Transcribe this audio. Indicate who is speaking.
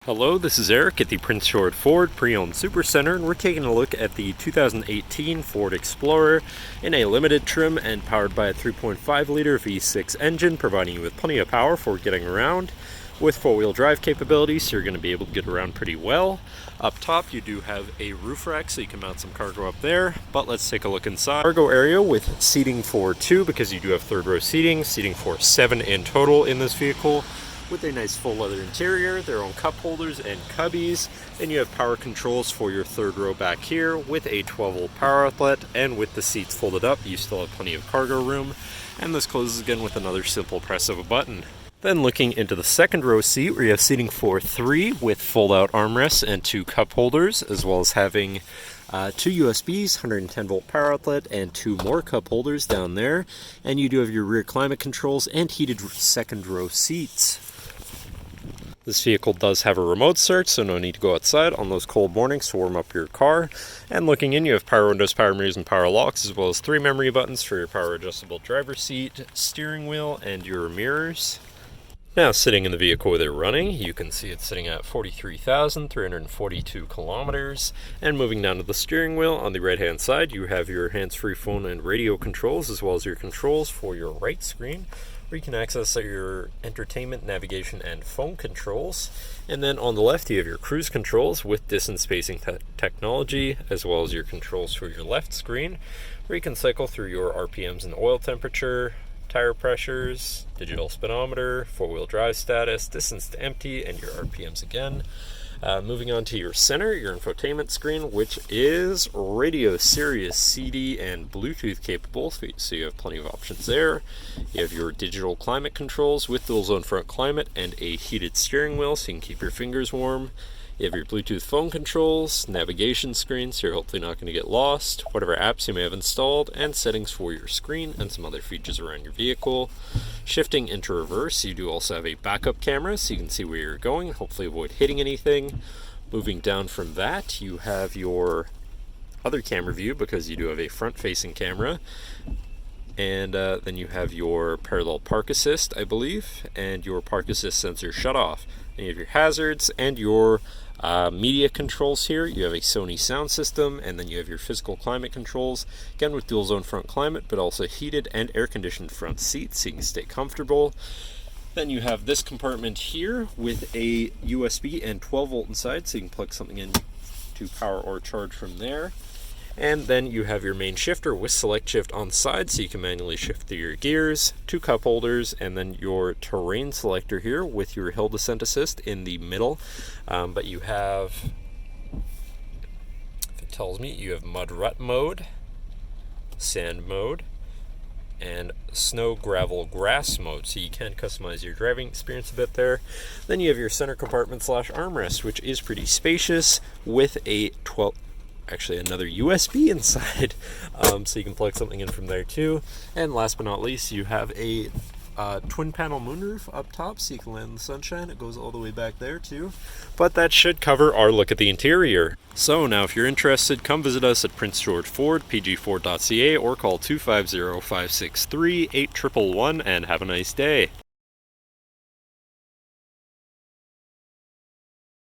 Speaker 1: Hello, this is Eric at the Prince George Ford Pre-Owned Supercenter, and we're taking a look at the 2018 Ford Explorer in a limited trim and powered by a 3.5-liter V6 engine, providing you with plenty of power for getting around. With four-wheel drive capabilities, so you're going to be able to get around pretty well. Up top, you do have a roof rack, so you can mount some cargo up there. But let's take a look inside. Cargo area with seating for 2, because you do have third-row seating for 7 in total in this vehicle. With a nice full leather interior, their own cup holders and cubbies. Then you have power controls for your third row back here with a 12-volt power outlet, and with the seats folded up, you still have plenty of cargo room. And this closes again with another simple press of a button. Then looking into the second row seat, where you have seating for 3 with fold-out armrests and 2 cup holders, as well as having 2 USBs, 110-volt power outlet, and 2 more cup holders down there. And you do have your rear climate controls and heated second row seats. This vehicle does have a remote start, so no need to go outside on those cold mornings to warm up your car. And looking in, you have power windows, power mirrors, and power locks, as well as 3 memory buttons for your power adjustable driver's seat, steering wheel, and your mirrors. Now, sitting in the vehicle with it running, you can see it's sitting at 43,342 kilometers. And moving down to the steering wheel, on the right-hand side, you have your hands-free phone and radio controls, as well as your controls for your right screen, where you can access your entertainment, navigation, and phone controls. And then on the left, you have your cruise controls with distance spacing technology, as well as your controls for your left screen, where you can cycle through your RPMs and oil temperature, tire pressures, digital speedometer, four-wheel drive status, distance to empty, and your RPMs again. Moving on to your center, your infotainment screen, which is radio, Sirius, CD, and Bluetooth capable, so you have plenty of options there. You have your digital climate controls with dual zone front climate and a heated steering wheel, so you can keep your fingers warm. You have your Bluetooth phone controls, navigation screen, so you're hopefully not going to get lost, whatever apps you may have installed, and settings for your screen and some other features around your vehicle. Shifting into reverse, you do also have a backup camera, so you can see where you're going, hopefully avoid hitting anything. Moving down from that, you have your other camera view, because you do have a front-facing camera. And then you have your parallel park assist, I believe, and your park assist sensor shut off. And you have your hazards and your media controls here. You have a Sony sound system, and then you have your physical climate controls, again with dual zone front climate, but also heated and air conditioned front seats, so you can stay comfortable. Then you have this compartment here with a USB and 12-volt inside, so you can plug something in to power or charge from there. And then you have your main shifter with select shift on the side, so you can manually shift through your gears, 2 cup holders, and then your terrain selector here with your hill descent assist in the middle. But you have, if it tells me, you have mud rut mode, sand mode, and snow, gravel, grass mode, so you can customize your driving experience a bit there. Then you have your center compartment / armrest, which is pretty spacious with a another USB inside, so you can plug something in from there too. And last but not least, you have a twin panel moonroof up top, so you can land in the sunshine. It goes all the way back there too. But that should cover our look at the interior. So now if you're interested, come visit us at Prince George Ford, pgford.ca, or call 250-563-8111 and have a nice day.